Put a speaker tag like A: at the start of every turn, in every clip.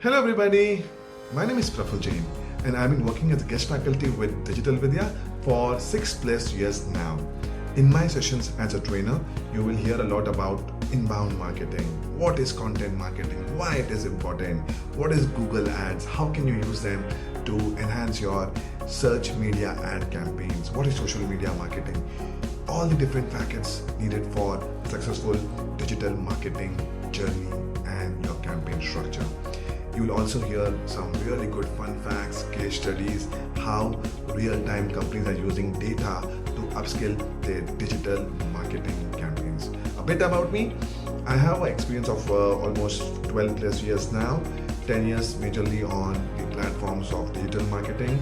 A: Hello everybody, my name is Praful Jain and I've been working as a guest faculty with Digital Vidya for 6+ years now. In my sessions as a trainer, you will hear a lot about inbound marketing, what is content marketing, why it is important, what is Google Ads, how can you use them to enhance your search media ad campaigns, what is social media marketing, all the different facets needed for successful digital marketing journey and your campaign structure. You will also hear some really good fun facts, case studies, how real-time companies are using data to upskill their digital marketing campaigns. A bit about me, I have an experience of almost 12+ years now, 10 years majorly on the platforms of digital marketing.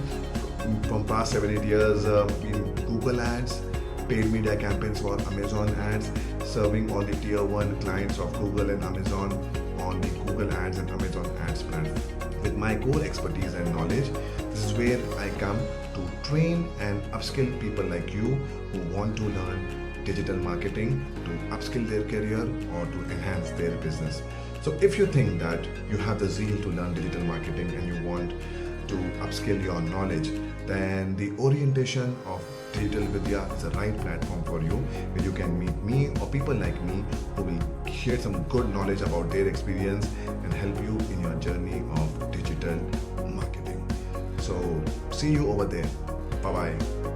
A: From past 7-8 years, been Google Ads, paid media campaigns for Amazon Ads, serving all the tier 1 clients of Google and Amazon on the Google Ads and Amazon Ads platform. With my core expertise and knowledge, this is where I come to train and upskill people like you who want to learn digital marketing to upskill their career or to enhance their business. So if you think that you have the zeal to learn digital marketing and you want to upskill your knowledge, then the orientation of Digital Vidya is the right platform for you, where you can meet me or people like me who will share some good knowledge about their experience and help you in your journey of digital marketing. So see you over there. Bye bye.